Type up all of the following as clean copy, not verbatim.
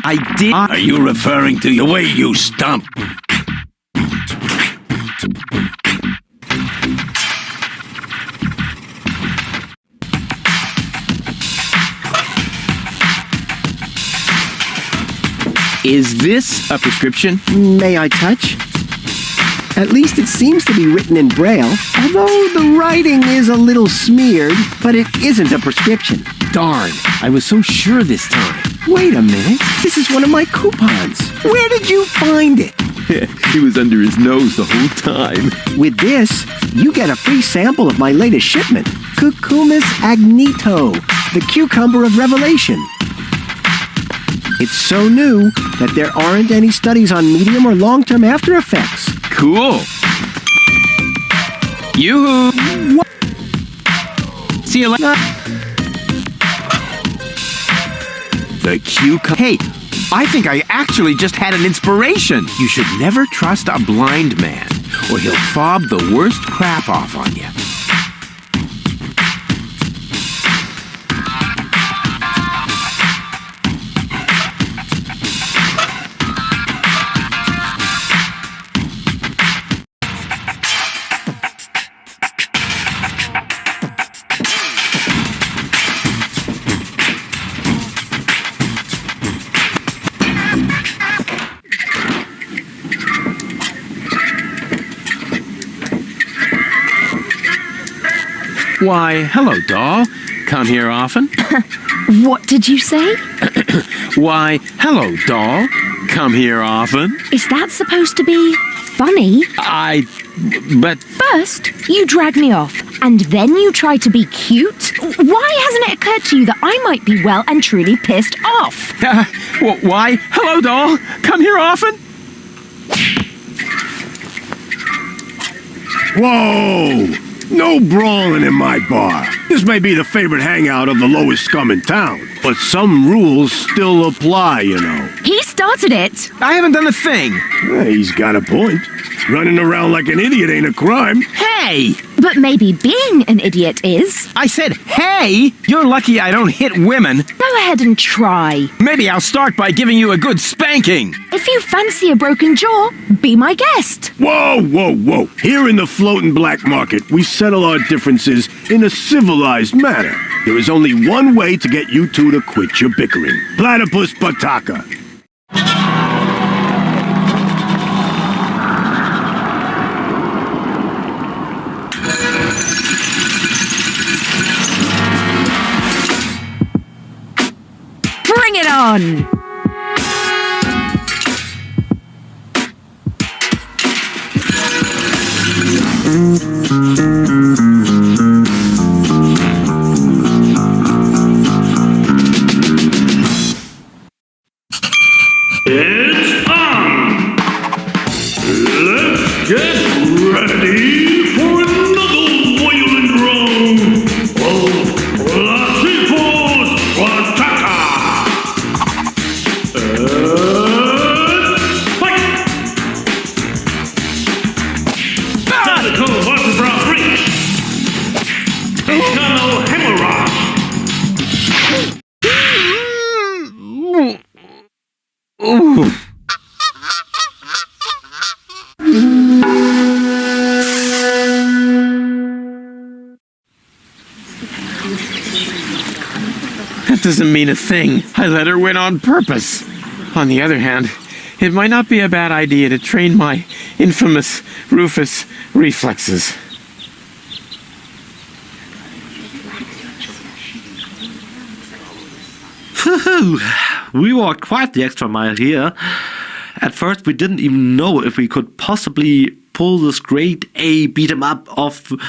I did. Are you referring to the way you stomp? Is this a prescription? May I touch? At least it seems to be written in Braille, although the writing is a little smeared, but it isn't a prescription. Darn, I was so sure this time. Wait a minute, this is one of my coupons. Where did you find it? He was under his nose the whole time. With this, you get a free sample of my latest shipment, Cucumis agnito, the cucumber of revelation. It's so new that there aren't any studies on medium or long-term after effects. Cool. Yoo-hoo. See you later. The cucumber. Hey, I think I actually just had an inspiration. You should never trust a blind man, or he'll fob the worst crap off on you. Why, hello, doll. Come here often? What did you say? Why, hello, doll. Come here often? Is that supposed to be funny? But... First, you drag me off, and then you try to be cute? Why hasn't it occurred to you that I might be well and truly pissed off? Why, hello, doll. Come here often? Whoa! No brawling in my bar. This may be the favorite hangout of the lowest scum in town, but some rules still apply, you know. He started it. I haven't done a thing. Well, he's got a point. Running around like an idiot ain't a crime. Hey! But maybe being an idiot is. I said, hey! You're lucky I don't hit women. Go ahead and try. Maybe I'll start by giving you a good spanking. If you fancy a broken jaw, be my guest. Whoa, whoa, whoa. Here in the floating black market, we settle our differences in a civilized manner. There is only one way to get you two to quit your bickering. Platypus pataka. Bring it on! It's on! Let's get ready for another violent round of Platypus Pataka! Fight! Tentacle vertebra breach! Internal hemorrhage! Ooh. That doesn't mean a thing. I let her win on purpose. On the other hand, it might not be a bad idea to train my infamous Rufus reflexes. We walked quite the extra mile here. At first, we didn't even know if we could possibly pull this grade A beat 'em up off with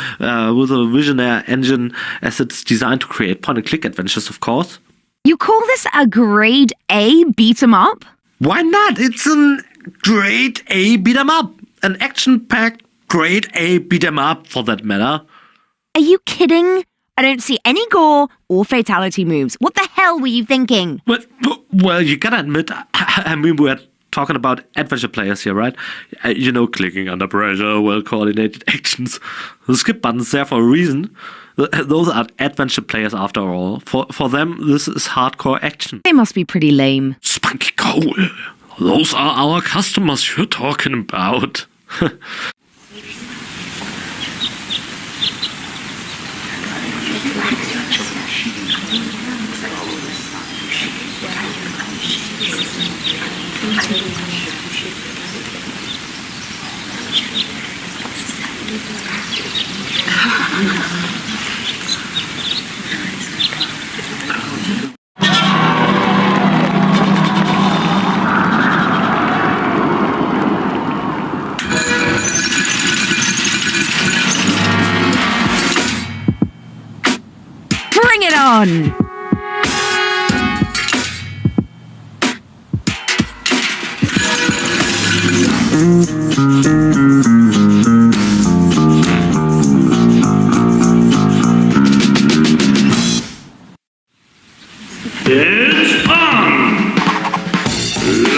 a Visionaire engine as it's designed to create point-and-click adventures, of course. You call this a grade A beat 'em up? Why not? It's an grade A beat 'em up. An action-packed grade A beat 'em up, for that matter. Are you kidding? I don't see any gore or fatality moves. What the hell were you thinking? Well, you gotta admit, I mean, we're talking about adventure players here, right? You know, clicking under pressure, well-coordinated actions. The skip button's there for a reason. Those are adventure players after all. For them, this is hardcore action. They must be pretty lame. Spunky Cole. Those are our customers you're talking about. Bring it on! It's on!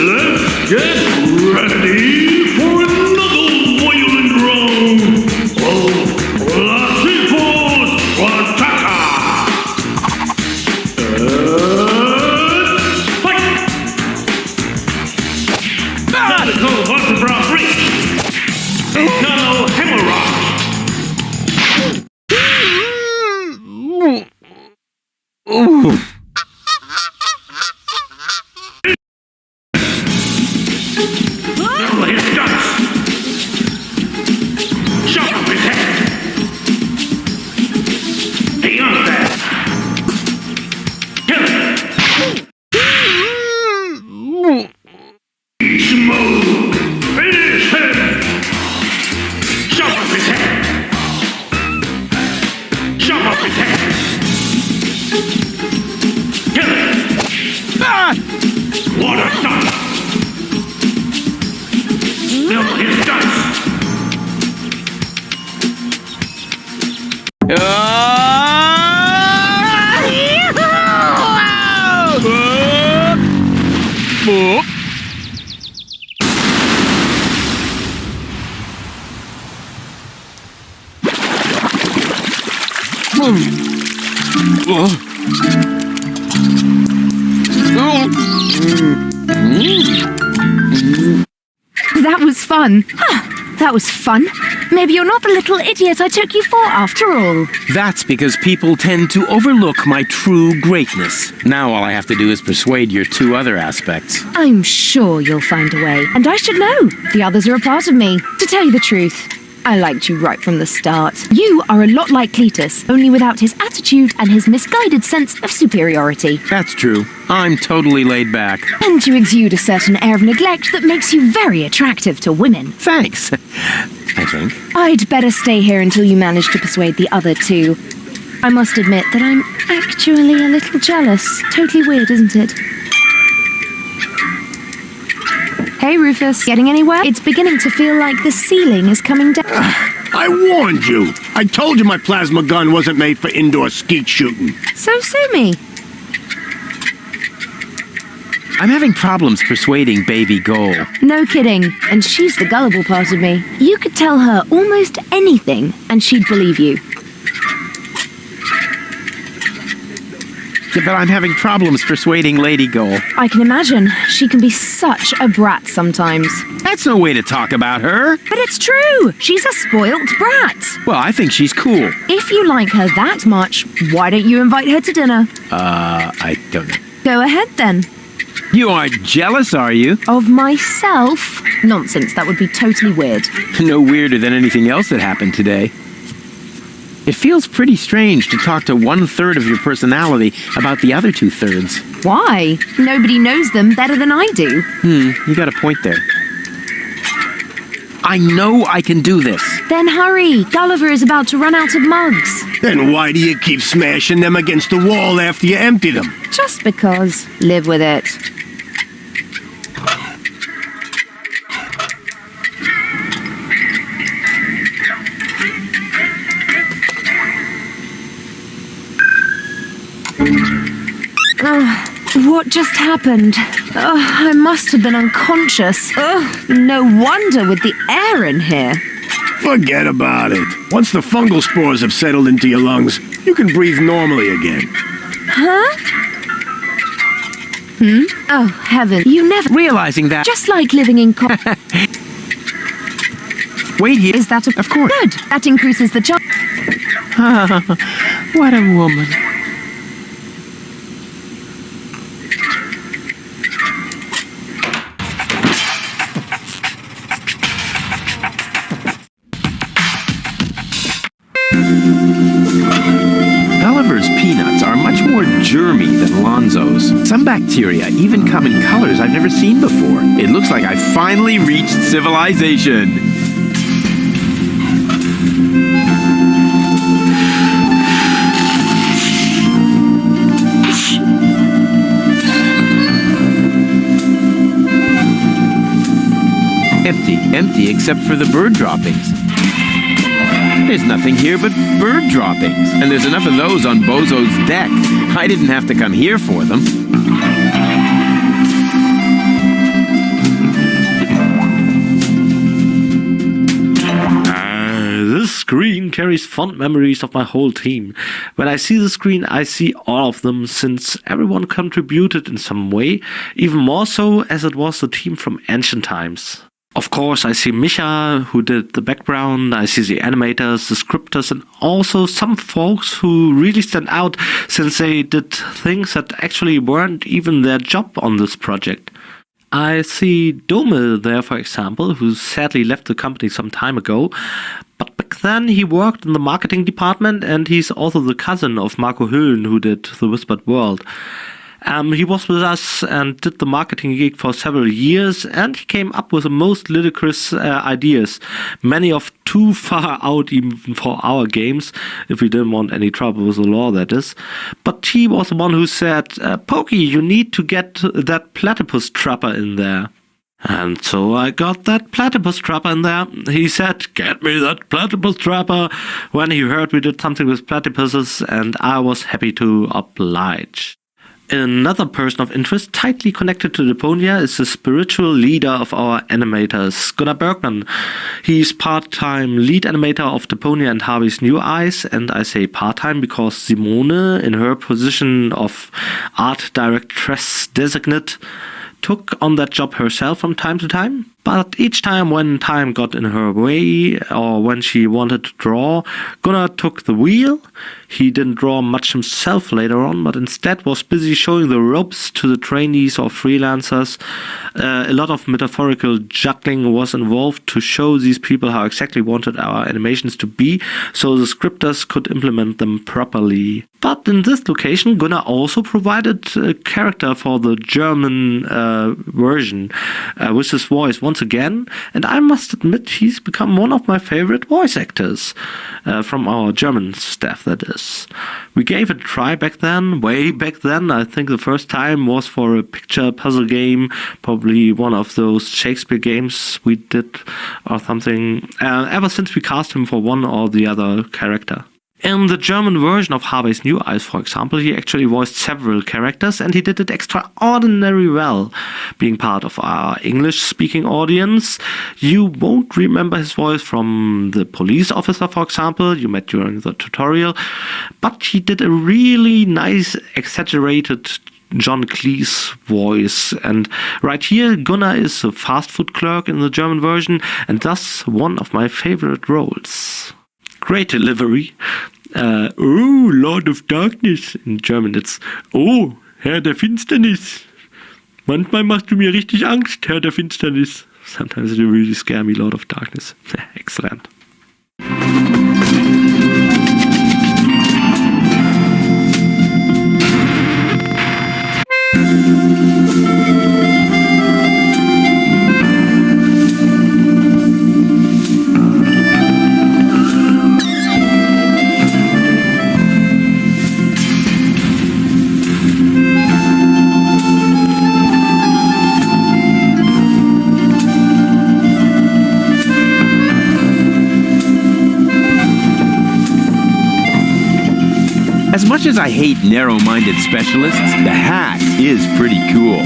Let's get ready for another violent round of Platypus attacker! Fight! Medical vertebral breach! Internal hemorrhage! Fill his guts! Chop off his head! Beyond that! Kill him! Smoke! Finish him! Chop off his head! Chop off his head! Kill him! Water stop! Fill his guts! That was fun. That was fun. Maybe you're not the little idiot I took you for after all. That's because people tend to overlook my true greatness. Now all I have to do is persuade your two other aspects. I'm sure you'll find a way. And I should know. The others are a part of me. To tell you the truth, I liked you right from the start. You are a lot like Cletus, only without his attitude and his misguided sense of superiority. That's true. I'm totally laid back. And you exude a certain air of neglect that makes you very attractive to women. Thanks, I think. I'd better stay here until you manage to persuade the other two. I must admit that I'm actually a little jealous. Totally weird, isn't it? Hey, Rufus. Getting anywhere? It's beginning to feel like the ceiling is coming down. I warned you. I told you my plasma gun wasn't made for indoor skeet shooting. So sue me. I'm having problems persuading Baby Goal. No kidding. And she's the gullible part of me. You could tell her almost anything, and she'd believe you. Yeah, but I'm having problems persuading Lady Goal. I can imagine. She can be such a brat sometimes. That's no way to talk about her. But it's true. She's a spoilt brat. Well, I think she's cool. If you like her that much, why don't you invite her to dinner? I don't know. Go ahead then. You aren't jealous, are you? Of myself? Nonsense, that would be totally weird. No weirder than anything else that happened today. It feels pretty strange to talk to 1/3 of your personality about the other 2/3. Why? Nobody knows them better than I do. You got a point there. I know I can do this. Then hurry. Gulliver is about to run out of mugs. Then why do you keep smashing them against the wall after you empty them? Just because. Live with it. What just happened? I must have been unconscious. No wonder with the air in here. Forget about it. Once the fungal spores have settled into your lungs, you can breathe normally again. Huh? Oh, heaven. You never... Realizing that... Just like living in... Wait here. Is that Of course. Good. That increases the chance. What a woman. Gulliver's peanuts are much more germy than Lonzo's. Some bacteria even come in colors I've never seen before. It looks like I finally reached civilization. Empty except for the bird droppings. There's nothing here but bird droppings, and there's enough of those on Bozo's deck. I didn't have to come here for them. This screen carries fond memories of my whole team. When I see the screen, I see all of them, since everyone contributed in some way, even more so as it was the team from ancient times. Of course, I see Micha, who did the background, I see the animators, the scripters, and also some folks who really stand out since they did things that actually weren't even their job on this project. I see Dome there, for example, who sadly left the company some time ago, but back then he worked in the marketing department, and he's also the cousin of Marco Hüllen, who did The Whispered World. He was with us and did the marketing gig for several years, and he came up with the most ludicrous ideas, many of too far out even for our games, if we didn't want any trouble with the law, that is. But he was the one who said, Pokey, you need to get that platypus trapper in there. And so I got that platypus trapper in there. He said, get me that platypus trapper, when he heard we did something with platypuses, and I was happy to oblige. Another person of interest tightly connected to Deponia is the spiritual leader of our animators, Gunnar Bergman. He's part-time lead animator of Deponia and Harvey's New Eyes, and I say part-time because Simone, in her position of art directress designate, took on that job herself from time to time. But each time when time got in her way, or when she wanted to draw, Gunnar took the wheel. He didn't draw much himself later on, but instead was busy showing the ropes to the trainees or freelancers. A lot of metaphorical juggling was involved to show these people how exactly wanted our animations to be, so the scripters could implement them properly. But in this location, Gunnar also provided a character for the German version with his voice once again, and I must admit he's become one of my favorite voice actors from our German staff, that is. We gave it a try back then, way back then. I think the first time was for a picture puzzle game, probably one of those Shakespeare games we did or something, ever since we cast him for one or the other character. In the German version of Harvey's New Eyes, for example, he actually voiced several characters, and he did it extraordinarily well. Being part of our English-speaking audience, you won't remember his voice from the police officer, for example, you met during the tutorial, but he did a really nice, exaggerated John Cleese voice, and right here Gunnar is a fast food clerk in the German version, and thus one of my favorite roles. Great delivery. Oh, Lord of Darkness. In German it's, oh, Herr der Finsternis. Manchmal machst du mir richtig Angst, Herr der Finsternis. Sometimes you really scare me, Lord of Darkness. Excellent. As much as I hate narrow-minded specialists, the hat is pretty cool.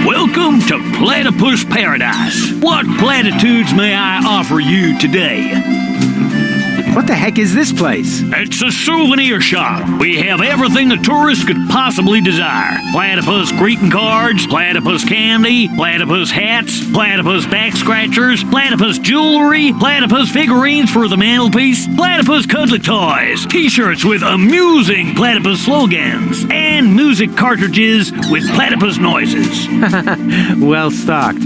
Welcome to Platypus Paradise. What platitudes may I offer you today? What the heck is this place? It's a souvenir shop. We have everything a tourist could possibly desire. Platypus greeting cards, platypus candy, platypus hats, platypus back scratchers, platypus jewelry, platypus figurines for the mantelpiece, platypus cuddly toys, t-shirts with amusing platypus slogans, and music cartridges with platypus noises. Well stocked.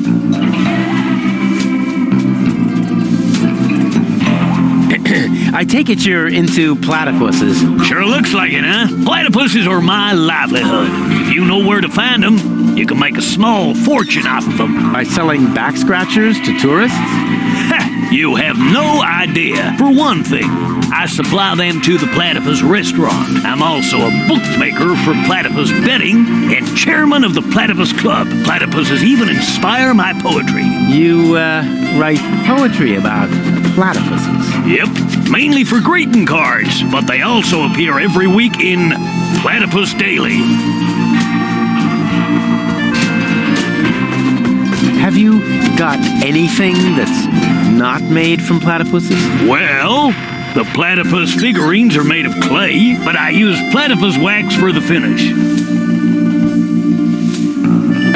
I take it you're into platypuses. Sure looks like it, huh? Platypuses are my livelihood. If you know where to find them, you can make a small fortune off of them. By selling back scratchers to tourists? Ha! You have no idea. For one thing, I supply them to the Platypus restaurant. I'm also a bookmaker for Platypus betting and chairman of the Platypus Club. Platypuses even inspire my poetry. You, write poetry about platypuses? Yep, mainly for greeting cards, but they also appear every week in Platypus Daily. Have you got anything that's not made from platypuses? Well, the platypus figurines are made of clay, but I use platypus wax for the finish.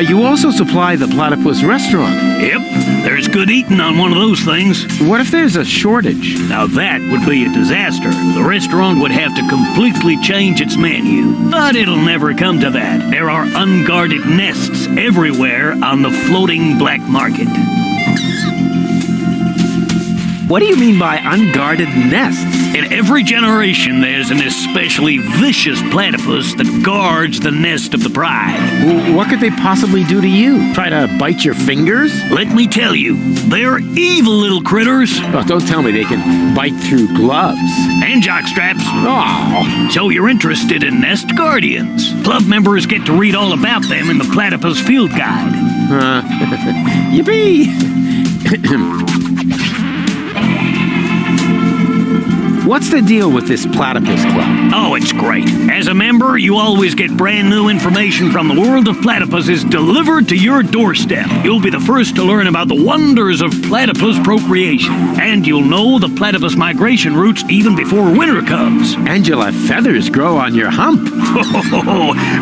You also supply the platypus restaurant. Yep, there's good eating on one of those things. What if there's a shortage? Now that would be a disaster. The restaurant would have to completely change its menu. But it'll never come to that. There are unguarded nests everywhere on the floating black market. What do you mean by unguarded nests? In every generation, there's an especially vicious platypus that guards the nest of the pride. What could they possibly do to you? Try to bite your fingers? Let me tell you, they're evil little critters. Oh, don't tell me they can bite through gloves. And jockstraps. Oh. So you're interested in nest guardians. Club members get to read all about them in the Platypus Field Guide. Yippee! What's the deal with this Platypus Club? Oh, it's great. As a member, you always get brand new information from the world of platypuses delivered to your doorstep. You'll be the first to learn about the wonders of platypus procreation. And you'll know the platypus migration routes even before winter comes. And you'll have feathers grow on your hump.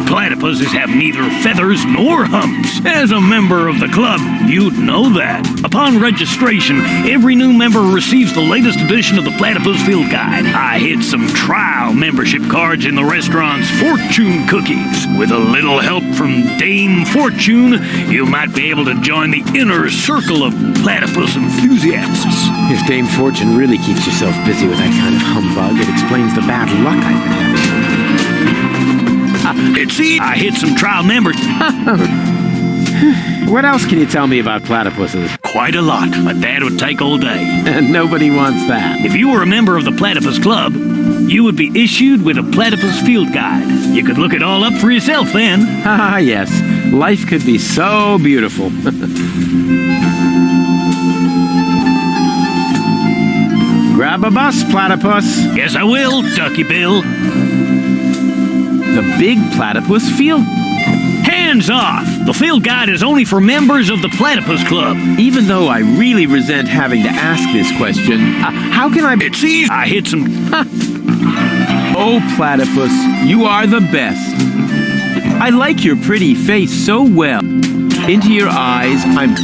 Platypuses have neither feathers nor humps. As a member of the club, you'd know that. Upon registration, every new member receives the latest edition of the Platypus Field Guide. I hid some trial membership cards in the restaurant's fortune cookies. With a little help from Dame Fortune, you might be able to join the inner circle of platypus enthusiasts. If Dame Fortune really keeps herself busy with that kind of humbug, it explains the bad luck I've been having. See, I hit some trial members. What else can you tell me about platypuses? Quite a lot, but that would take all day. Nobody wants that. If you were a member of the Platypus Club, you would be issued with a Platypus Field Guide. You could look it all up for yourself then. Ah, yes. Life could be so beautiful. Grab a bus, Platypus. Yes, I will, Ducky Bill. The Big Platypus Field. Hands off! The field guide is only for members of the Platypus Club. Even though I really resent having to ask this question, how can I... It's easy. I hit some... Oh, Platypus, you are the best. I like your pretty face so well. Into your eyes, I'm...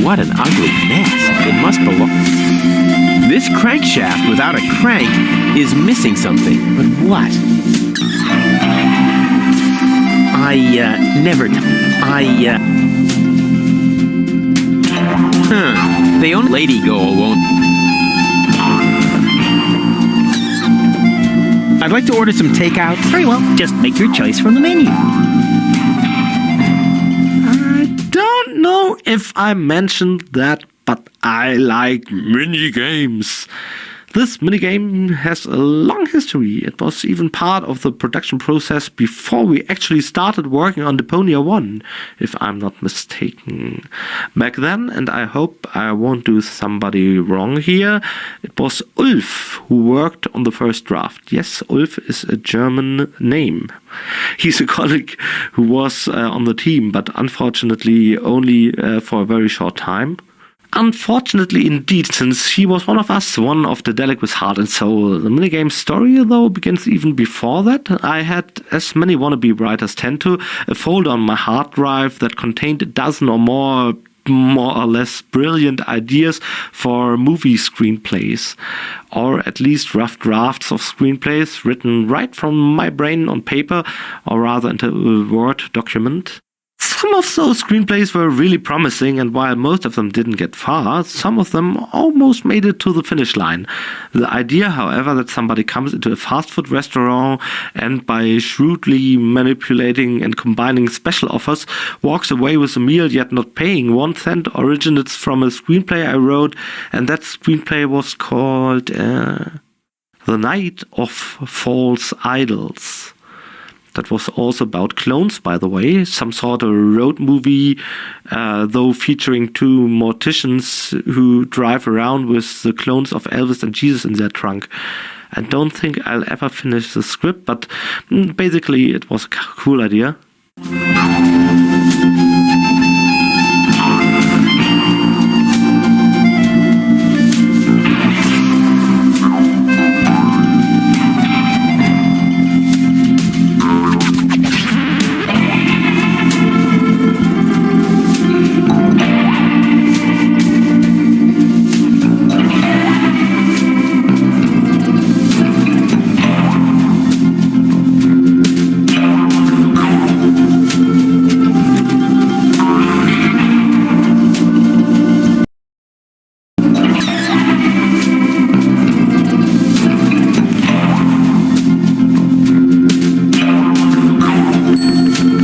What an ugly nest. It must belong... This crankshaft without a crank is missing something. But what? They own Lady Go won't... I'd like to order some takeout. Very well. Just make your choice from the menu. I don't know if I mentioned that but I like mini-games. This minigame has a long history. It was even part of the production process before we actually started working on Deponia 1, if I'm not mistaken. Back then, and I hope I won't do somebody wrong here, it was Ulf who worked on the first draft. Yes, Ulf is a German name. He's a colleague who was on the team, but unfortunately only for a very short time. Unfortunately indeed, since he was one of us, one of the Dalek with heart and soul. The minigame story, though, begins even before that. I had, as many wannabe writers tend to, a folder on my hard drive that contained a dozen or more or less brilliant ideas for movie screenplays, or at least rough drafts of screenplays written right from my brain on paper, or rather into a Word document. Some of those screenplays were really promising, and while most of them didn't get far, some of them almost made it to the finish line. The idea, however, that somebody comes into a fast food restaurant and by shrewdly manipulating and combining special offers walks away with a meal yet not paying 1 cent originates from a screenplay I wrote, and that screenplay was called The Night of False Idols. That was also about clones, by the way, some sort of road movie, though featuring 2 morticians who drive around with the clones of Elvis and Jesus in their trunk. I don't think I'll ever finish the script, but basically it was a cool idea.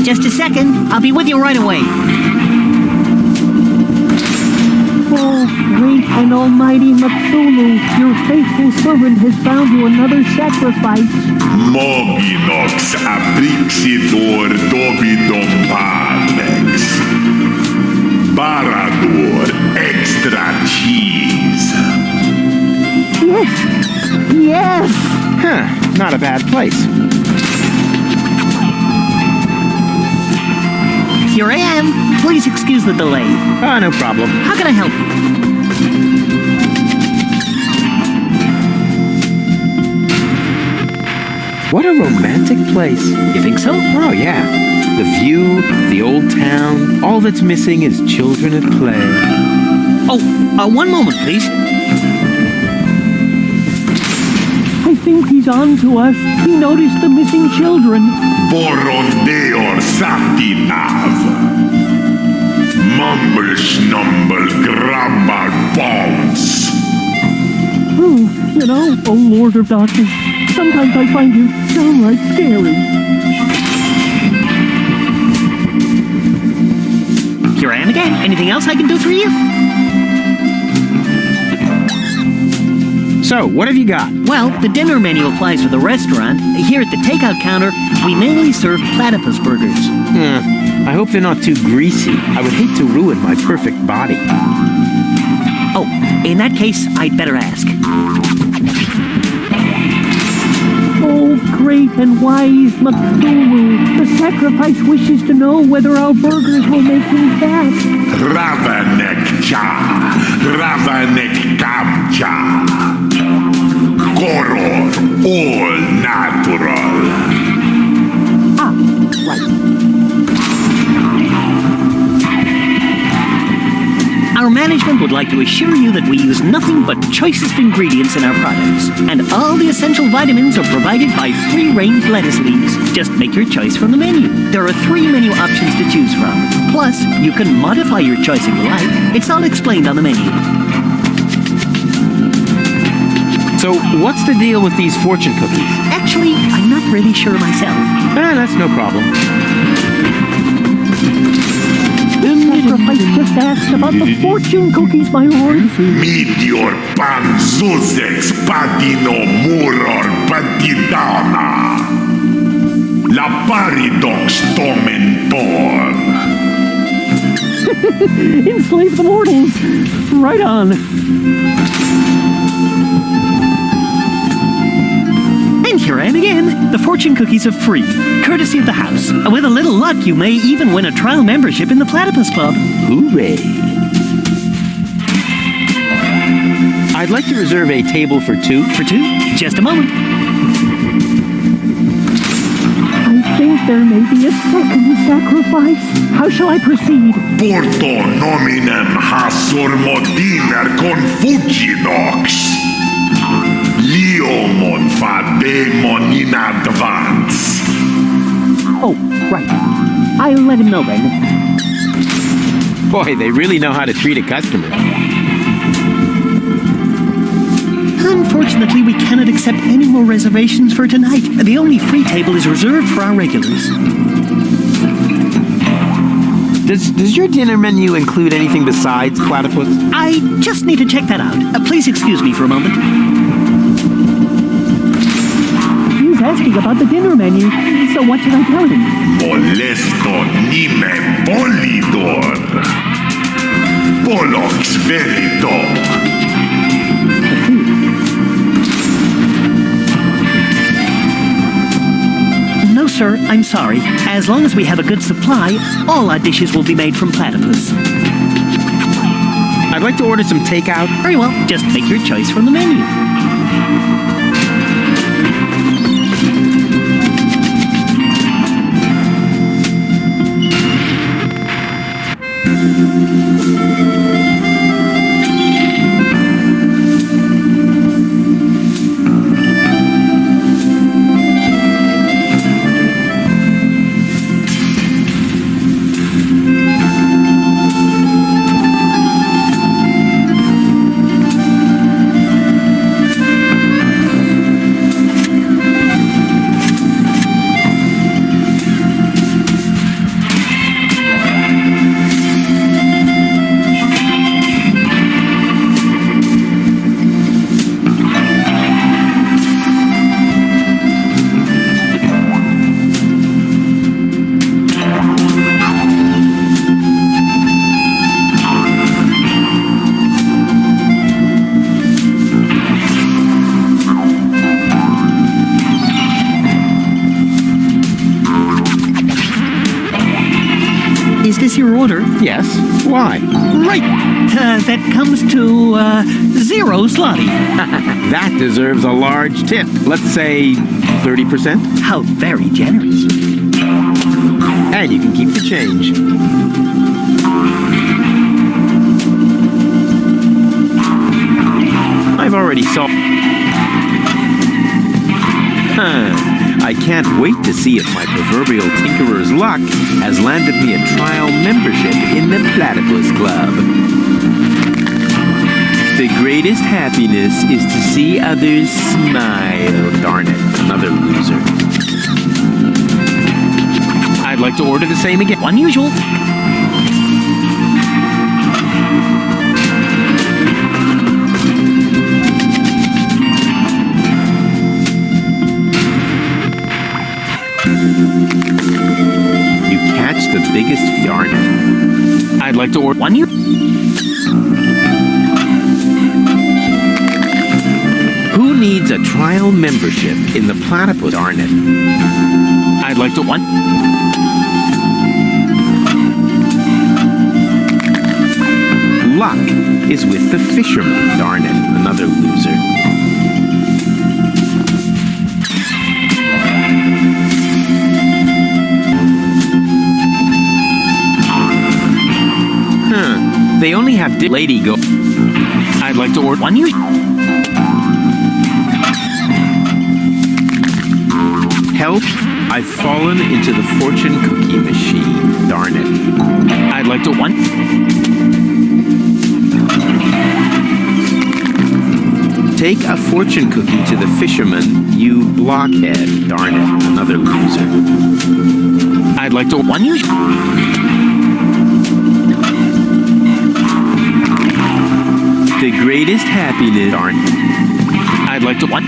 Just a second. I'll be with you right away. Oh, great and almighty Cthulhu, your faithful servant has found you another sacrifice. Moginox abrixidor dobidom palex. Barador extra cheese. Yes! Huh, not a bad place. Here I am. Please excuse the delay. Oh, no problem. How can I help you? What a romantic place. You think so? Oh, yeah. The view, the old town, all that's missing is children at play. Oh, 1 moment, please. I think he's on to us. He noticed the missing children. Borondeor satinav. Mumble snumble grabbar bounce. Oh Lord of Darkness, sometimes I find you downright scary. Here I am again. Anything else I can do for you? So, what have you got? Well, the dinner menu applies for the restaurant. Here at the takeout counter, we mainly serve Platypus burgers. I hope they're not too greasy. I would hate to ruin my perfect body. Oh, in that case, I'd better ask. Oh, great and wise Cthulhu, the sacrifice wishes to know whether our burgers will make him fat. Ravanek cha. Ravanek kamcha. Goror. All natural. Right. Our management would like to assure you that we use nothing but choicest ingredients in our products, and all the essential vitamins are provided by free-range lettuce leaves. Just make your choice from the menu. There are 3 menu options to choose from. Plus, you can modify your choice if you like. It's all explained on the menu. So, what's the deal with these fortune cookies? Actually, I'm not really sure myself. That's no problem. Sacrifice just asked asked about the fortune cookies, my lord. Meteor panzusex patino muror patidana. La paridox tomentor. Enslave the mortals. Right on. And here I am again. The fortune cookies are free, courtesy of the house. With a little luck, you may even win a trial membership in the Platypus Club. Hooray! I'd like to reserve a table for two. For two? Just a moment. I think there may be a second sacrifice. How shall I proceed? Porto nominem hasur modiner confuginox. Liomon fademon in advance. Oh, right. I'll let him know then. Boy, they really know how to treat a customer. Unfortunately, we cannot accept any more reservations for tonight. The only free table is reserved for our regulars. Does your dinner menu include anything besides platypus? I just need to check that out. Please excuse me for a moment. He's asking about the dinner menu, so what should I tell him? Molesto nime polidor. Polox verito. No, sir, I'm sorry. As long as we have a good supply, all our dishes will be made from platypus. I'd like to order some takeout. Very well, just make your choice from the menu. Is this your order? Yes. Why? Right. That comes to 0 zloty. That deserves a large tip. Let's say 30%. How very generous. And you can keep the change. I've already saw. I can't wait to see if my proverbial tinkerer's luck has landed me a trial membership in the Platypus Club. The greatest happiness is to see others smile. Darn it, another loser. I'd like to order the same again. Unusual. You catch the biggest darn it. I'd like to order one. Who needs a trial membership in the Platypus? Darn it. I'd like to one. Luck is with the fisherman. Darn it, another loser. They only have lady go. I'd like to order one. Help! I've fallen into the fortune cookie machine. Darn it. I'd like to one. Take a fortune cookie to the fisherman, you blockhead. Darn it, another loser. I'd like to one. greatest happiness. Darn. I'd like to... What?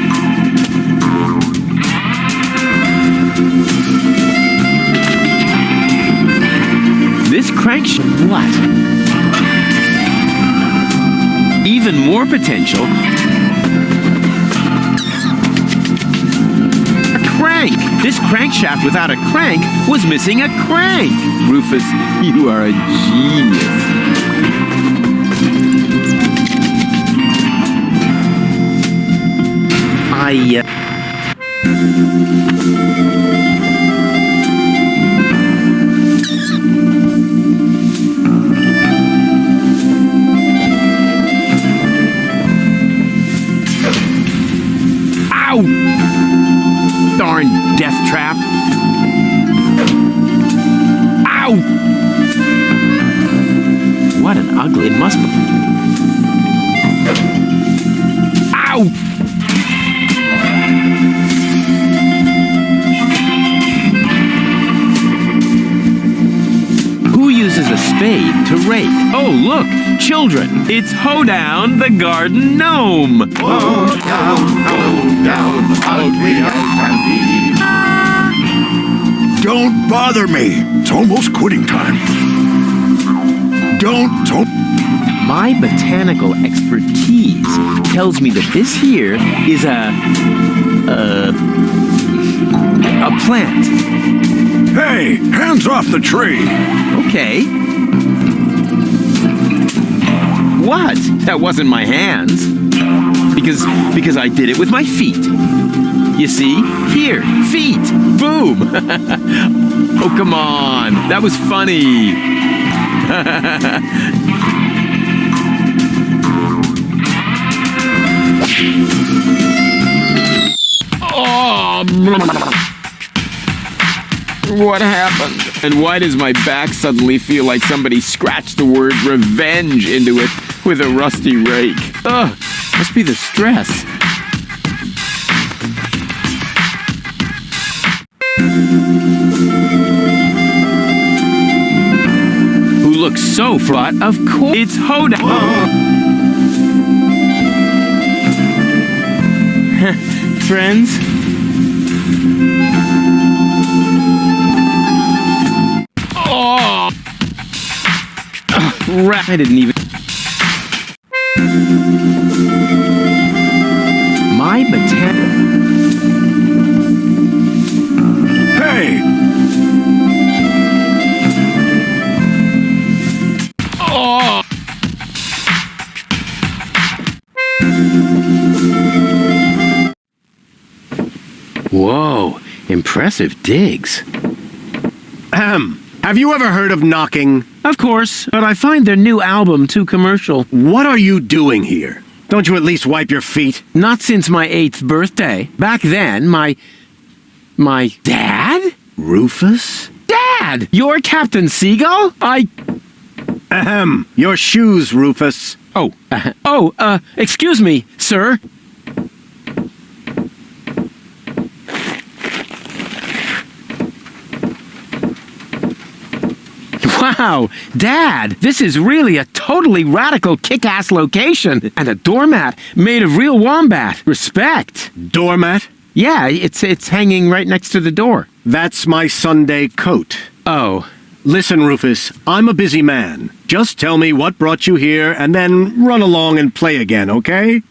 This crankshaft... What? Even more potential... A crank! This crankshaft without a crank was missing a crank! Rufus, you are a genius. Ow! Darn death trap. Ow! What an ugly... It must be... Ow! Who uses a spade to rake? Oh, look! Children! It's Hoedown the Garden Gnome! Hoedown, ugly as can be. Don't bother me. It's almost quitting time. Don't. My botanical expertise tells me that this here is a plant. Hey, hands off the tree. Okay. What? That wasn't my hands. Because I did it with my feet. You see? Here, feet. Boom. Oh, come on. That was funny. Oh, what happened? And why does my back suddenly feel like somebody scratched the word revenge into it with a rusty rake? Ugh, must be the stress. Who looks so fraught? Of course, it's Hoedown. Friends? Oh! I didn't even... My botanical... Hey! Oh! Whoa, impressive digs. Have you ever heard of knocking? Of course, but I find their new album too commercial. What are you doing here? Don't you at least wipe your feet? Not since my 8th birthday. Back then, my dad? Rufus? Dad! You're Captain Seagull? Your shoes, Rufus. Excuse me, sir. Wow, Dad, this is really a totally radical kick-ass location. And a doormat made of real wombat. Respect. Doormat? Yeah, it's hanging right next to the door. That's my Sunday coat. Oh. Listen, Rufus, I'm a busy man. Just tell me what brought you here and then run along and play again, okay?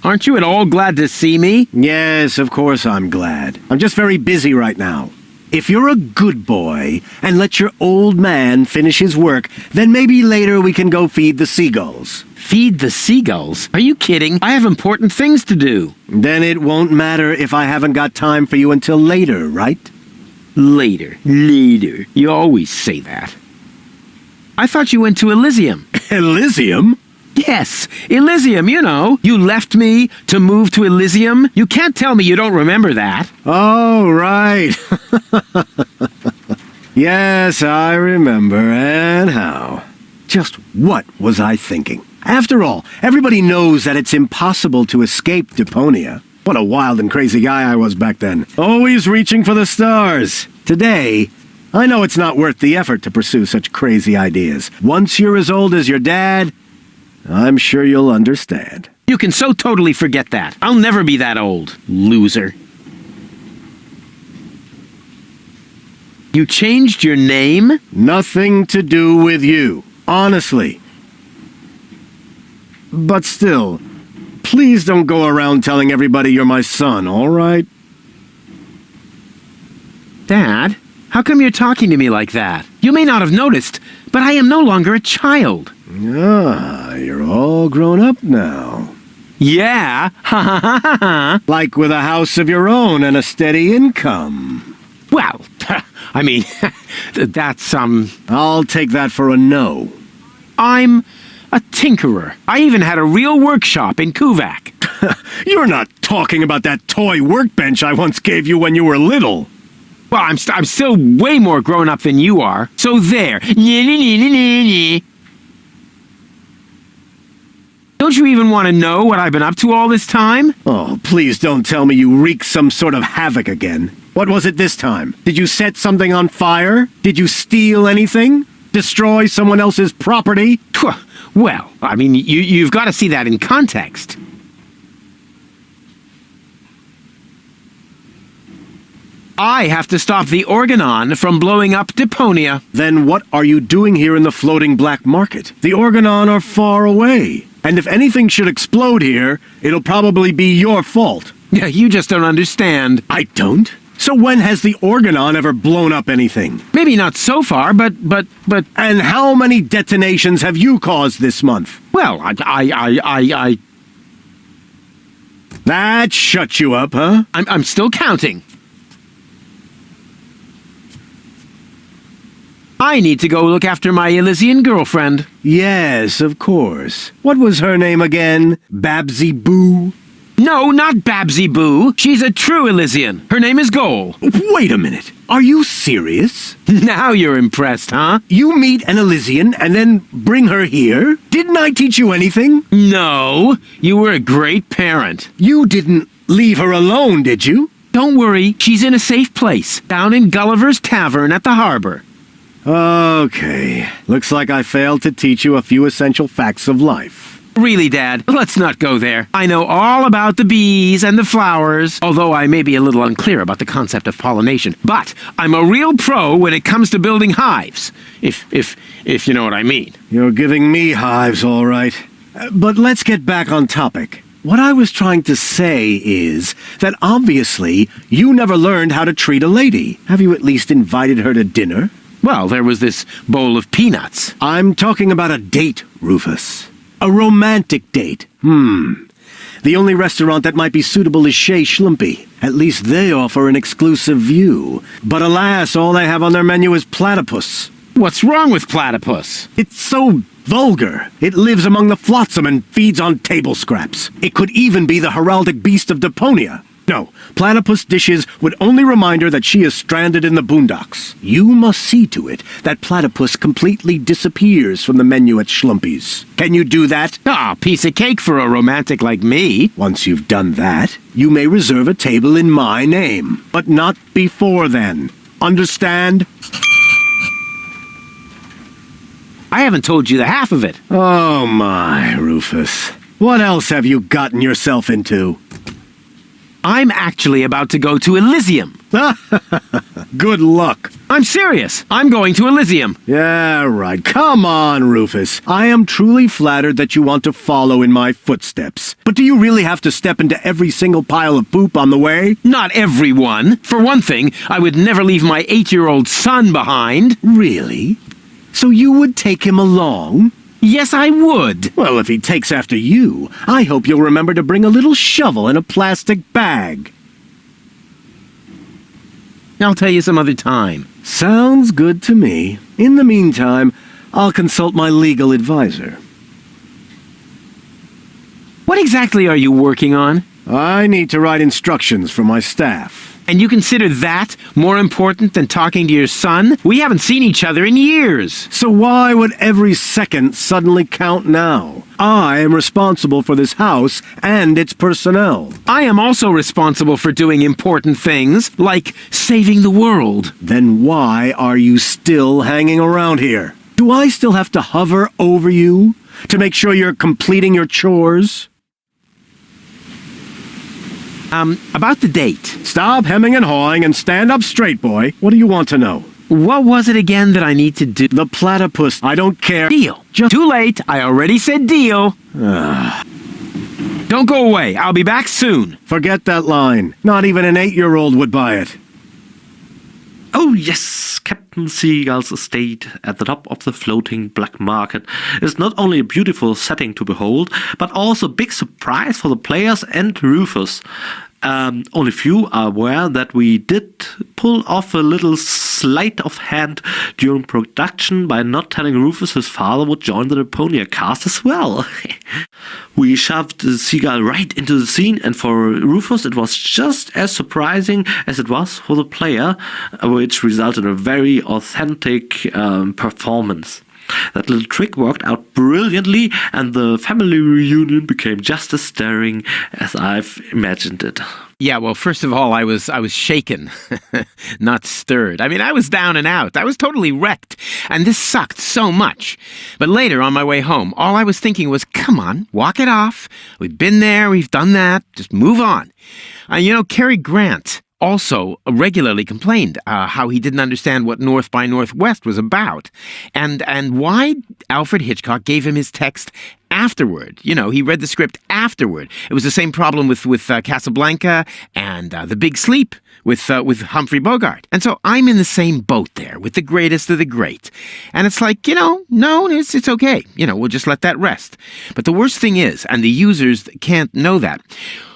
Aren't you at all glad to see me? Yes, of course I'm glad. I'm just very busy right now. If you're a good boy and let your old man finish his work, then maybe later we can go feed the seagulls. Feed the seagulls? Are you kidding? I have important things to do. Then it won't matter if I haven't got time for you until later, right? Later. You always say that. I thought you went to Elysium. Elysium? Yes, Elysium, you know. You left me to move to Elysium. You can't tell me you don't remember that. Oh, right. Yes, I remember. And how? Just what was I thinking? After all, everybody knows that it's impossible to escape Deponia. What a wild and crazy guy I was back then. Always reaching for the stars. Today, I know it's not worth the effort to pursue such crazy ideas. Once you're as old as your dad, I'm sure you'll understand. You can so totally forget that. I'll never be that old, loser. You changed your name? Nothing to do with you, honestly. But still, please don't go around telling everybody you're my son, all right? Dad, how come you're talking to me like that? You may not have noticed, but I am no longer a child. Ah, you're all grown up now. Yeah, ha ha ha ha ha. Like with a house of your own and a steady income. Well, I mean, that's, I'll take that for a no. I'm a tinkerer. I even had a real workshop in Kuvak. You're not talking about that toy workbench I once gave you when you were little. Well, I'm still way more grown up than you are. So there. Don't you even want to know what I've been up to all this time? Oh, please don't tell me you wreaked some sort of havoc again. What was it this time? Did you set something on fire? Did you steal anything? Destroy someone else's property? Well, I mean, you've got to see that in context. I have to stop the Organon from blowing up Deponia. Then what are you doing here in the floating black market? The Organon are far away. And if anything should explode here, it'll probably be your fault. Yeah, you just don't understand. I don't? So when has the Organon ever blown up anything? Maybe not so far, but... And how many detonations have you caused this month? Well, I... That shut you up, huh? I'm still counting. I need to go look after my Elysian girlfriend. Yes, of course. What was her name again? Babsy Boo? No, not Babsy Boo. She's a true Elysian. Her name is Goal. Wait a minute. Are you serious? Now you're impressed, huh? You meet an Elysian and then bring her here? Didn't I teach you anything? No. You were a great parent. You didn't leave her alone, did you? Don't worry. She's in a safe place. Down in Gulliver's Tavern at the harbor. Okay. Looks like I failed to teach you a few essential facts of life. Really, Dad, let's not go there. I know all about the bees and the flowers, although I may be a little unclear about the concept of pollination. But I'm a real pro when it comes to building hives, if you know what I mean. You're giving me hives, all right. But let's get back on topic. What I was trying to say is that obviously you never learned how to treat a lady. Have you at least invited her to dinner? Well, there was this bowl of peanuts. I'm talking about a date, Rufus. A romantic date. The only restaurant that might be suitable is Shea Schlumpy. At least they offer an exclusive view. But alas, all they have on their menu is Platypus. What's wrong with Platypus? It's so vulgar. It lives among the flotsam and feeds on table scraps. It could even be the heraldic beast of Deponia. No, Platypus dishes would only remind her that she is stranded in the boondocks. You must see to it that Platypus completely disappears from the menu at Schlumpy's. Can you do that? Ah, piece of cake for a romantic like me. Once you've done that, you may reserve a table in my name. But not before then. Understand? I haven't told you the half of it. Oh my, Rufus. What else have you gotten yourself into? I'm actually about to go to Elysium. Good luck. I'm serious. I'm going to Elysium. Yeah, right. Come on, Rufus. I am truly flattered that you want to follow in my footsteps. But do you really have to step into every single pile of poop on the way? Not everyone. For one thing, I would never leave my 8-year-old son behind. Really? So you would take him along? Yes, I would. Well, if he takes after you, I hope you'll remember to bring a little shovel and a plastic bag. I'll tell you some other time. Sounds good to me. In the meantime, I'll consult my legal advisor. What exactly are you working on? I need to write instructions for my staff. And you consider that more important than talking to your son? We haven't seen each other in years. So why would every second suddenly count now? I am responsible for this house and its personnel. I am also responsible for doing important things, like saving the world. Then why are you still hanging around here? Do I still have to hover over you to make sure you're completing your chores? About the date. Stop hemming and hawing and stand up straight, boy. What do you want to know? What was it again that I need to do? The platypus. I don't care. Deal. Too late. I already said deal. Don't go away. I'll be back soon. Forget that line. Not even an 8-year-old would buy it. Oh yes, Captain Seagull's estate at the top of the floating black market is not only a beautiful setting to behold, but also a big surprise for the players and Rufus. Only few are aware that we did pull off a little sleight of hand during production by not telling Rufus his father would join the Deponia cast as well. We shoved the Seagull right into the scene, and for Rufus it was just as surprising as it was for the player, which resulted in a very authentic performance. That little trick worked out brilliantly, and the family reunion became just as stirring as I've imagined it. Yeah, well, first of all, I was shaken, not stirred. I mean, I was down and out. I was totally wrecked, and this sucked so much. But later, on my way home, all I was thinking was, come on, walk it off. We've been there, we've done that, just move on. Cary Grant also regularly complained how he didn't understand what North by Northwest was about, and why Alfred Hitchcock gave him his text afterward. He read the script afterward. It was the same problem with Casablanca and The Big Sleep with Humphrey Bogart. And so I'm in the same boat there with the greatest of the great. And it's like, no, it's okay. We'll just let that rest. But the worst thing is, and the users can't know that,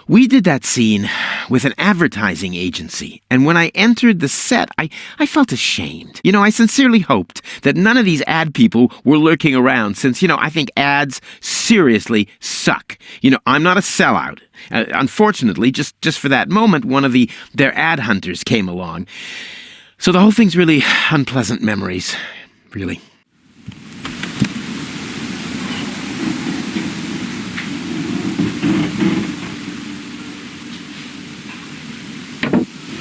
we did that scene with an advertising agency, and when I entered the set, I felt ashamed. I sincerely hoped that none of these ad people were lurking around, since, I think ads seriously suck. I'm not a sellout. Unfortunately, just for that moment, one of their ad hunters came along. So the whole thing's really unpleasant memories, really.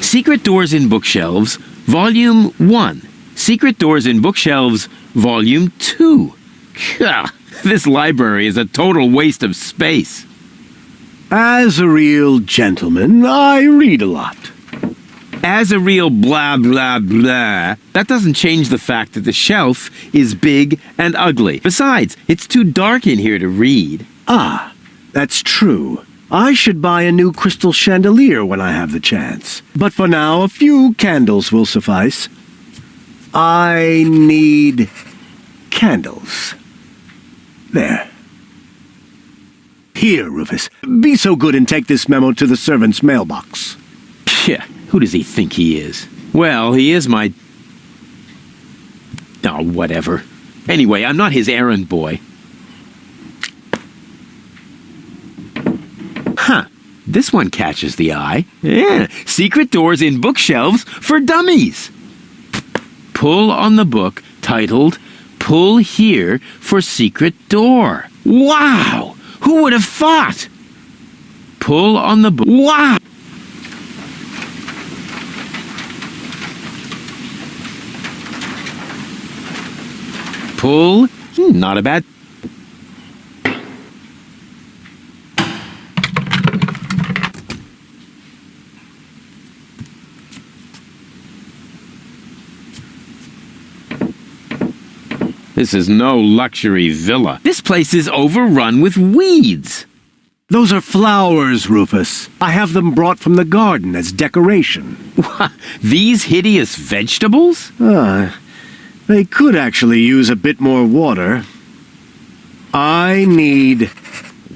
Secret Doors in Bookshelves, Volume 1. Secret Doors in Bookshelves, Volume 2. Gah, this library is a total waste of space. As a real gentleman, I read a lot. As a real blah, blah, blah, that doesn't change the fact that the shelf is big and ugly. Besides, it's too dark in here to read. Ah, that's true. I should buy a new crystal chandelier when I have the chance. But for now, a few candles will suffice. I need candles. There. Here, Rufus. Be so good and take this memo to the servant's mailbox. Yeah, who does he think he is? Well, he is my... Oh, whatever. Anyway, I'm not his errand boy. Huh, this one catches the eye. Yeah, Secret Doors in Bookshelves for Dummies. Pull on the book titled Pull Here for Secret Door. Wow! Who would have thought? Pull on the book. Wow! Pull. Not a bad... This is no luxury villa. This place is overrun with weeds. Those are flowers, Rufus. I have them brought from the garden as decoration. What? These hideous vegetables? They could actually use a bit more water. I need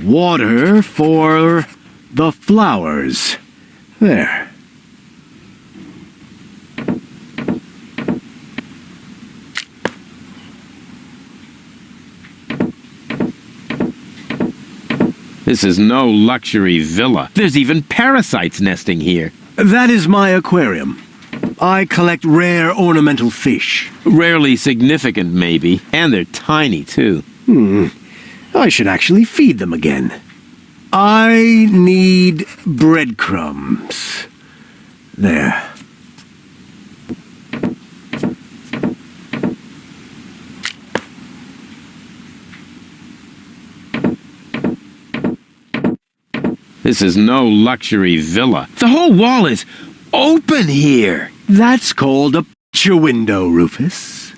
water for the flowers. There. This is no luxury villa. There's even parasites nesting here. That is my aquarium. I collect rare ornamental fish. Rarely significant, maybe. And they're tiny, too. I should actually feed them again. I need breadcrumbs. There. This is no luxury villa. The whole wall is open here. That's called a picture window, Rufus.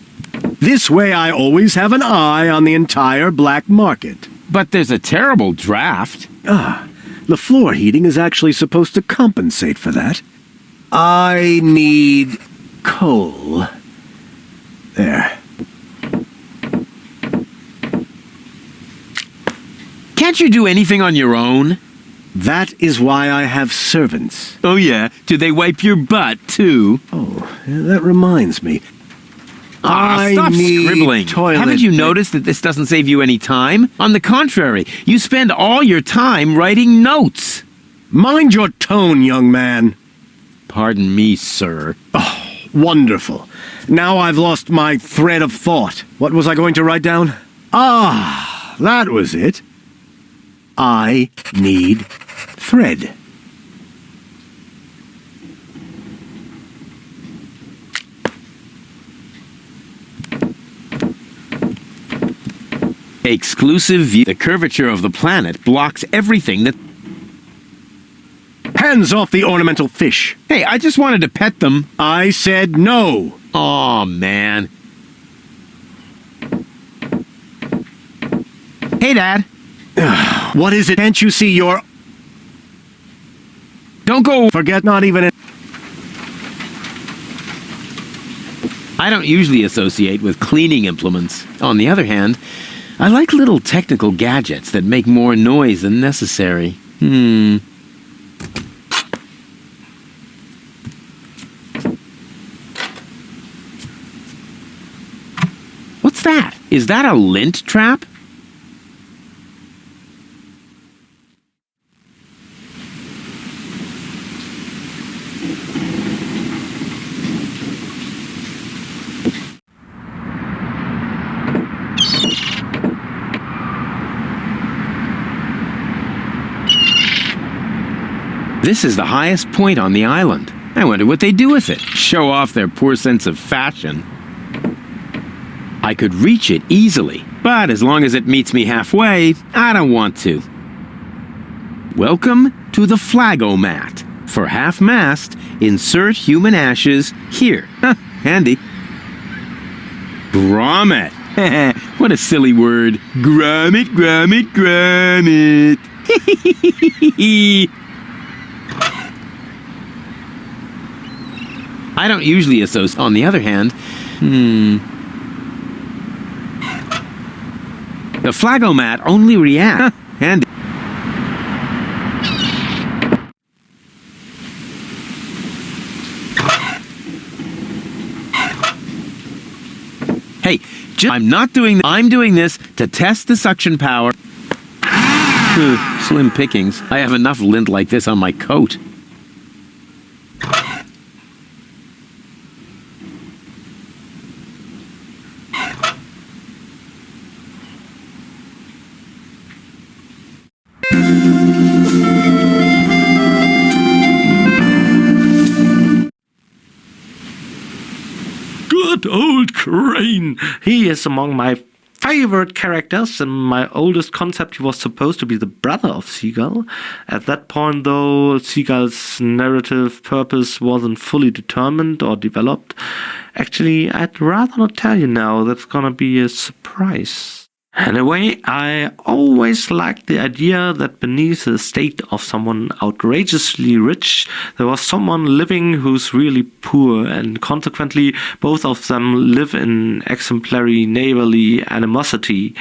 This way I always have an eye on the entire black market. But there's a terrible draft. The floor heating is actually supposed to compensate for that. I need coal. There. Can't you do anything on your own? That is why I have servants. Oh, yeah? Do they wipe your butt, too? Oh, that reminds me. Stop scribbling. Haven't you noticed that this doesn't save you any time? On the contrary, you spend all your time writing notes. Mind your tone, young man. Pardon me, sir. Oh, wonderful. Now I've lost my thread of thought. What was I going to write down? That was it. I need thread. Exclusive view. The curvature of the planet blocks everything that... Hands off the ornamental fish. Hey, I just wanted to pet them. I said no. Aw, man. Hey, Dad. What is it? Can't you see your... Don't go... Forget not even... I don't usually associate with cleaning implements. On the other hand, I like little technical gadgets that make more noise than necessary. What's that? Is that a lint trap? This is the highest point on the island. I wonder what they do with it. Show off their poor sense of fashion. I could reach it easily, but as long as it meets me halfway, I don't want to. Welcome to the Flagomat. For half-mast, insert human ashes here. Handy. Grommet. What a silly word. Grommet, grommet, grommet. I don't usually associate. On the other hand, the Flagomat only reacts. Handy. Hey, I'm doing this to test the suction power. Slim pickings. I have enough lint like this on my coat. Good old Crane. He is among my favorite characters. In my oldest concept, he was supposed to be the brother of Seagull. At that point, though, Seagull's narrative purpose wasn't fully determined or developed. Actually, I'd rather not tell you now. That's gonna be a surprise. Anyway, I always liked the idea that beneath the state of someone outrageously rich, there was someone living who's really poor, and consequently both of them live in exemplary neighborly animosity.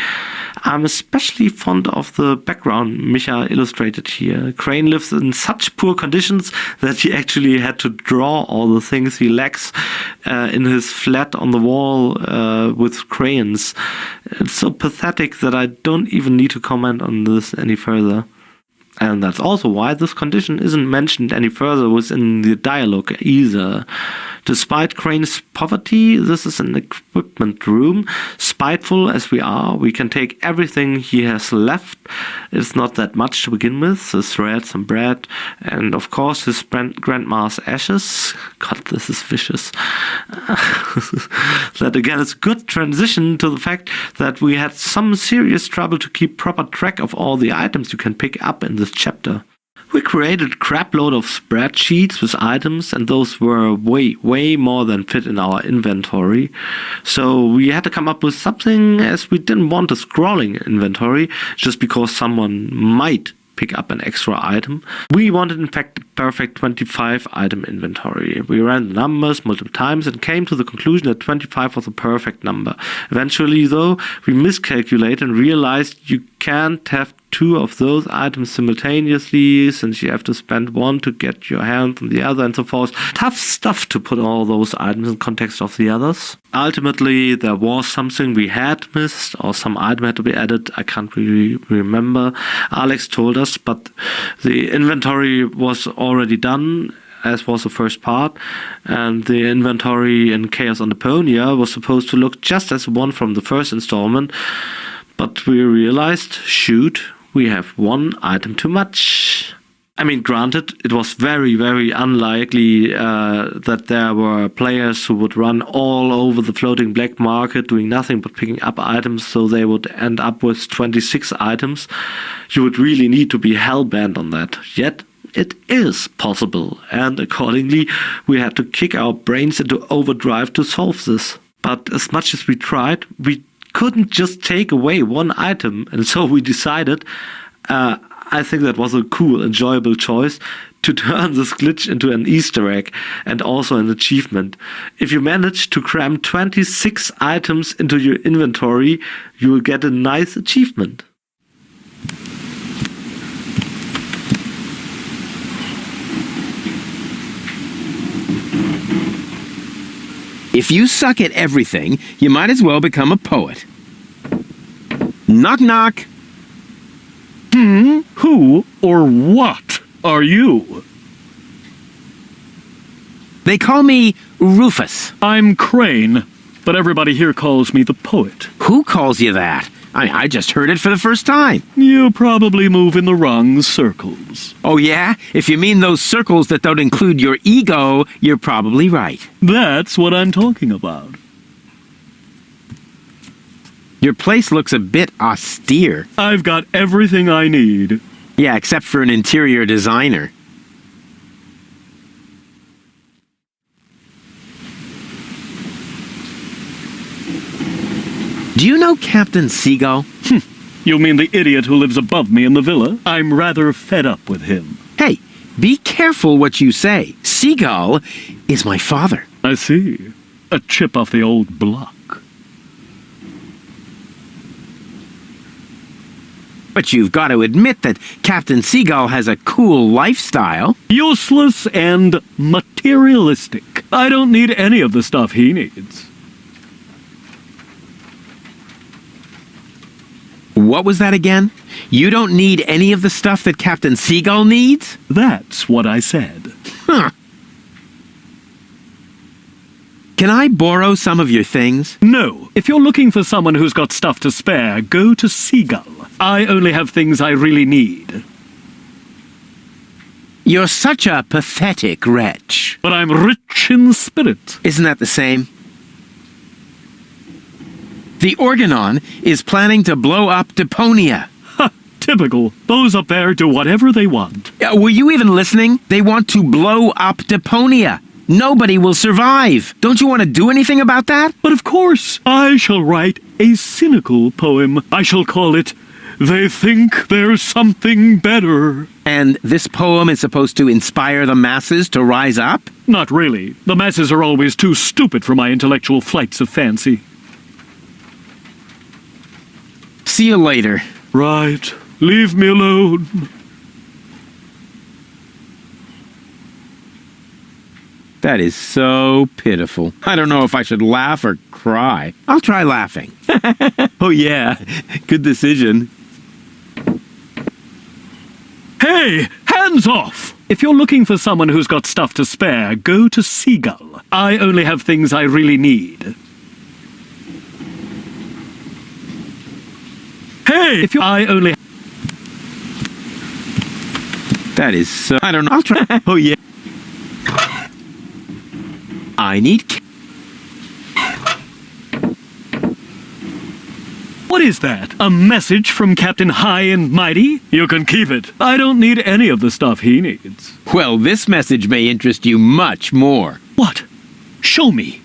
I'm especially fond of the background Micha illustrated here. Crane lives in such poor conditions that he actually had to draw all the things he lacks in his flat on the wall with crayons. It's so pathetic that I don't even need to comment on this any further. And that's also why this condition isn't mentioned any further within the dialogue either. Despite Crane's poverty, this is an equipment room. Spiteful as we are, we can take everything he has left. It's not that much to begin with, the thread, some bread, and of course his grandma's ashes. God, this is vicious. That again is a good transition to the fact that we had some serious trouble to keep proper track of all the items you can pick up in this chapter. We created a crapload of spreadsheets with items, and those were way more than fit in our inventory. So we had to come up with something, as we didn't want a scrolling inventory just because someone might pick up an extra item. We wanted, in fact, a perfect 25 item inventory. We ran the numbers multiple times and came to the conclusion that 25 was the perfect number. Eventually, though, we miscalculated and realized you can't have two of those items simultaneously, since you have to spend one to get your hands on the other and so forth. Tough stuff to put all those items in context of the others. Ultimately, there was something we had missed, or some item had to be added. I can't really remember. Alex told us, but the inventory was already done, as was the first part, and the inventory in Chaos on Deponia was supposed to look just as the one from the first installment, but we realized, shoot, we have one item too much. I mean, granted, it was very unlikely that there were players who would run all over the floating black market doing nothing but picking up items, so they would end up with 26 items. You would really need to be hell-bent on that. Yet, it is possible, and accordingly, we had to kick our brains into overdrive to solve this. But as much as we tried, we couldn't just take away one item, and so we decided, I think that was a cool, enjoyable choice, to turn this glitch into an Easter egg and also an achievement. If you manage to cram 26 items into your inventory, you will get a nice achievement. If you suck at everything, you might as well become a poet. Knock knock. Who or what are you? They call me Rufus. I'm Crane, but everybody here calls me the poet. Who calls you that? I just heard it for the first time. You probably move in the wrong circles. Oh yeah? If you mean those circles that don't include your ego, you're probably right. That's what I'm talking about. Your place looks a bit austere. I've got everything I need. Yeah, except for an interior designer. Do you know Captain Seagull? You mean the idiot who lives above me in the villa? I'm rather fed up with him. Hey, be careful what you say. Seagull is my father. I see. A chip off the old block. But you've got to admit that Captain Seagull has a cool lifestyle. Useless and materialistic. I don't need any of the stuff he needs. What was that again? You don't need any of the stuff that Captain Seagull needs? That's what I said. Huh. Can I borrow some of your things? No. If you're looking for someone who's got stuff to spare, go to Seagull. I only have things I really need. You're such a pathetic wretch. But I'm rich in spirit. Isn't that the same? The Organon is planning to blow up Deponia. Ha! Typical. Those up there do whatever they want. Were you even listening? They want to blow up Deponia. Nobody will survive. Don't you want to do anything about that? But of course, I shall write a cynical poem. I shall call it, "They Think There's Something Better." And this poem is supposed to inspire the masses to rise up? Not really. The masses are always too stupid for my intellectual flights of fancy. See you later. Right. Leave me alone. That is so pitiful. I don't know if I should laugh or cry. I'll try laughing. Oh yeah, good decision. Hey, hands off! If you're looking for someone who's got stuff to spare, go to Seagull. I only have things I really need. Hey, if you I only That is so... I don't know. I'll try. Oh, yeah. I need... What is that? A message from Captain High and Mighty? You can keep it. I don't need any of the stuff he needs. Well, this message may interest you much more. What? Show me.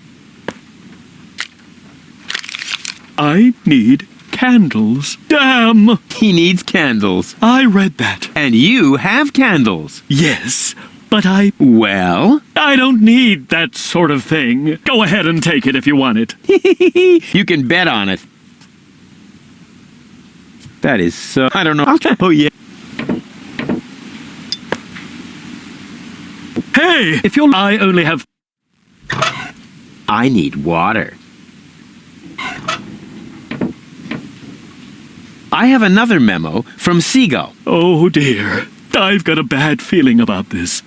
I need candles. Damn! He needs candles. I read that. And you have candles. Yes, but Well? I don't need that sort of thing. Go ahead and take it if you want it. You can bet on it. That is so... I don't know. I'll try. Oh, yeah. Hey, if you're... I only have... I need water. I have another memo from Seagull. Oh, dear. I've got a bad feeling about this.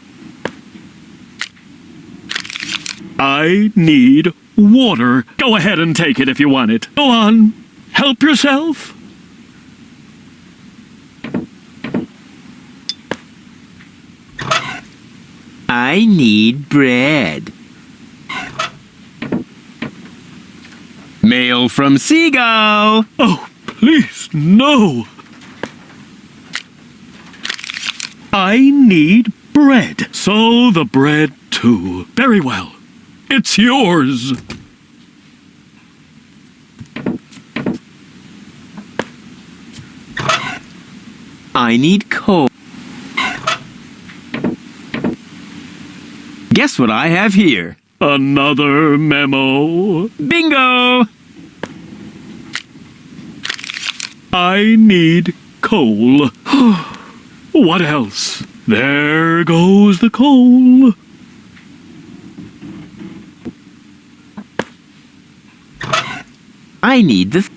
I need water. Go ahead and take it if you want it. Go on. Help yourself. I need bread. Mail from Seagull. Oh, please, no. I need bread. So the bread, too. Very well. It's yours. I need coal. Guess what I have here? Another memo. Bingo! I need coal. What else? There goes the coal. I need the...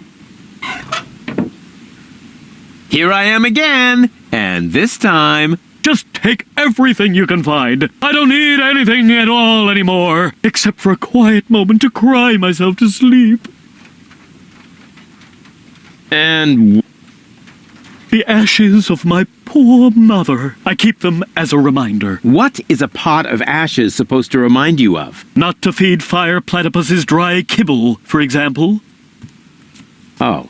Here I am again! And this time... Just take everything you can find. I don't need anything at all anymore, except for a quiet moment to cry myself to sleep. And... The ashes of my poor mother. I keep them as a reminder. What is a pot of ashes supposed to remind you of? Not to feed Fire Platypus's dry kibble, for example. Oh.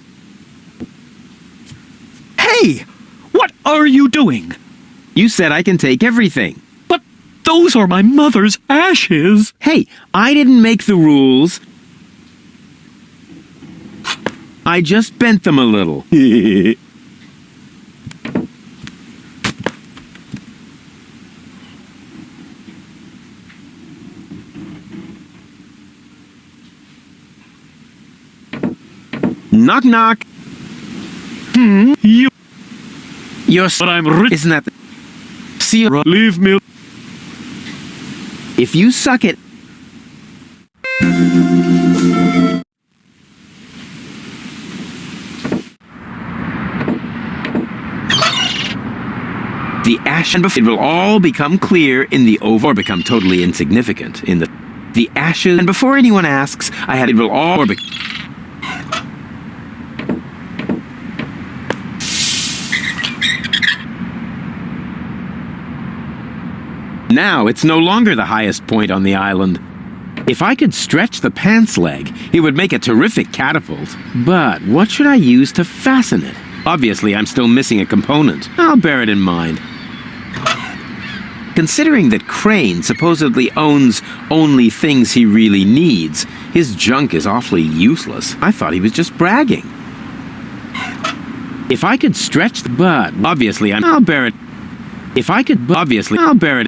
Hey! What are you doing? You said I can take everything. But those are my mother's ashes. Hey, I didn't make the rules. I just bent them a little. Knock, knock. You... You're... But I'm rich. Isn't that... See... Leave me... If you suck it... The ash... It will all become clear in the over... Or become totally insignificant in the... The ashes... And before anyone asks, I had... It will all... Or Now it's no longer the highest point on the island. If I could stretch the pants leg, it would make a terrific catapult. But what should I use to fasten it? Obviously, I'm still missing a component. I'll bear it in mind. Considering that Crane supposedly owns only things he really needs, his junk is awfully useless. I thought he was just bragging. If I could stretch the... But obviously, I'll bear it. If I could... Obviously, I'll bear it.